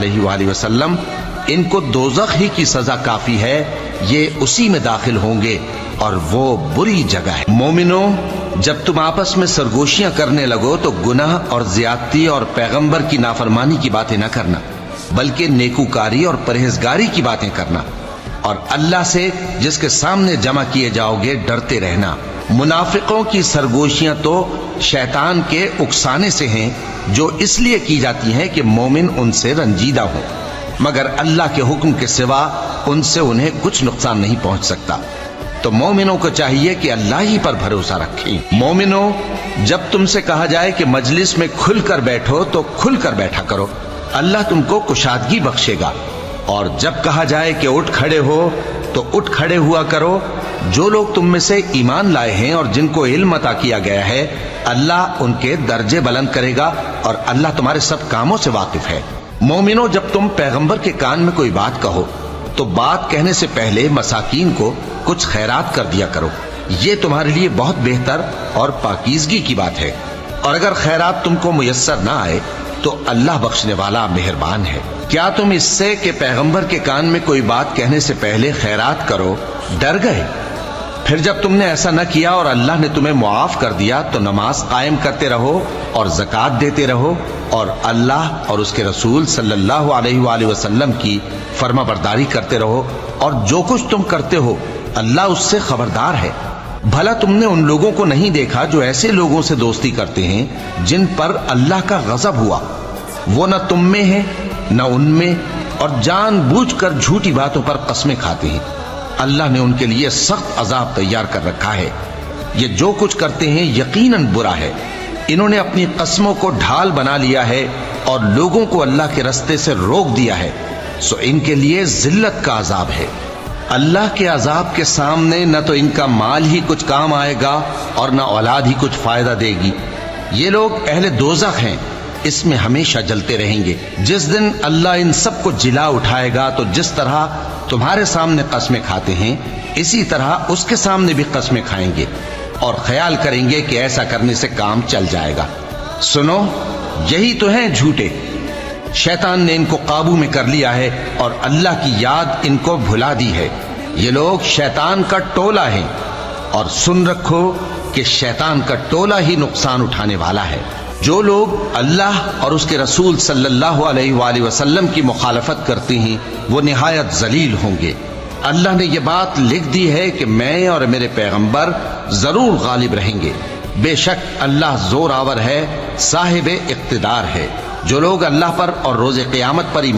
علیہ وآلہ وسلم ان کو دوزخ ہی کی سزا کافی ہے، یہ اسی میں داخل ہوں گے اور وہ بری جگہ ہے۔ مومنو، جب تم آپس میں سرگوشیاں کرنے لگو تو گناہ اور زیادتی اور پیغمبر کی نافرمانی کی باتیں نہ کرنا، بلکہ نیکوکاری اور پرہیزگاری کی باتیں کرنا، اور اللہ سے جس کے سامنے جمع کیے جاؤ گے ڈرتے رہنا۔ منافقوں کی سرگوشیاں تو شیطان کے اکسانے سے ہیں، جو اس لیے کی جاتی ہیں کہ مومن ان سے رنجیدہ ہوں، مگر اللہ کے حکم کے سوا ان سے انہیں کچھ نقصان نہیں پہنچ سکتا۔ تو مومنوں کو چاہیے کہ اللہ ہی پر بھروسہ رکھیں۔ مومنوں، جب تم سے کہا جائے کہ مجلس میں کھل کر بیٹھو تو کھل کر بیٹھا کرو، اللہ تم کو کشادگی بخشے گا، اور جب کہا جائے کہ اٹھ کھڑے ہو تو اٹھ کھڑے ہوا کرو۔ جو لوگ تم میں سے ایمان لائے ہیں اور جن کو علم عطا کیا گیا ہے، اللہ ان کے درجے بلند کرے گا، اور اللہ تمہارے سب کاموں سے واقف ہے۔ مومنوں، جب تم پیغمبر کے کان میں کوئی بات کہو تو بات کہنے سے پہلے مساکین کو کچھ خیرات کر دیا کرو، یہ تمہارے لیے بہت بہتر اور پاکیزگی کی بات ہے، اور اگر خیرات تم کو میسر نہ آئے تو اللہ بخشنے والا مہربان ہے۔ کیا تم اس سے کہ پیغمبر کے کان میں کوئی بات کہنے سے پہلے خیرات کرو ڈر گئے؟ پھر جب تم نے ایسا نہ کیا اور اللہ نے تمہیں معاف کر دیا تو نماز قائم کرتے رہو اور زکوٰۃ دیتے رہو، اور اللہ اور اس کے رسول صلی اللہ علیہ وآلہ وسلم کی فرما برداری کرتے رہو، اور جو کچھ تم کرتے ہو اللہ اس سے خبردار ہے۔ بھلا تم نے ان لوگوں کو نہیں دیکھا جو ایسے لوگوں سے دوستی کرتے ہیں جن پر اللہ کا غضب ہوا؟ وہ نہ تم میں ہے نہ ان میں، اور جان بوجھ کر جھوٹی باتوں پر قسمیں کھاتے ہیں۔ اللہ نے ان کے لیے سخت عذاب تیار کر رکھا ہے۔ یہ جو کچھ کرتے ہیں یقیناً برا ہے۔ انہوں نے اپنی قسموں کو ڈھال بنا لیا ہے اور لوگوں کو اللہ کے رستے سے روک دیا ہے، سو ان کے لیے ذلت کا عذاب ہے۔ اللہ کے عذاب کے سامنے نہ تو ان کا مال ہی کچھ کام آئے گا اور نہ اولاد ہی کچھ فائدہ دے گی۔ یہ لوگ اہل دوزخ ہیں، اس میں ہمیشہ جلتے رہیں گے۔ جس دن اللہ ان سب کو جلا اٹھائے گا تو جس طرح تمہارے سامنے قسمیں کھاتے ہیں اسی طرح اس کے سامنے بھی قسمیں کھائیں گے، اور خیال کریں گے کہ ایسا کرنے سے کام چل جائے گا۔ سنو، یہی تو ہیں جھوٹے۔ شیطان نے ان کو قابو میں کر لیا ہے اور اللہ کی یاد ان کو بھلا دی ہے۔ یہ لوگ شیطان کا ٹولہ ہیں، اور سن رکھو کہ شیطان کا ٹولہ ہی نقصان اٹھانے والا ہے۔ جو لوگ اللہ اور اس کے رسول صلی اللہ علیہ وآلہ وسلم کی مخالفت کرتے ہیں وہ نہایت ذلیل ہوں گے۔ اللہ نے یہ بات لکھ دی ہے کہ میں اور میرے پیغمبر ضرور غالب رہیں گے۔ بے شک اللہ زور آور ہے، صاحب اقتدار ہے۔ جو لوگ اللہ پر اور روز قیامت پر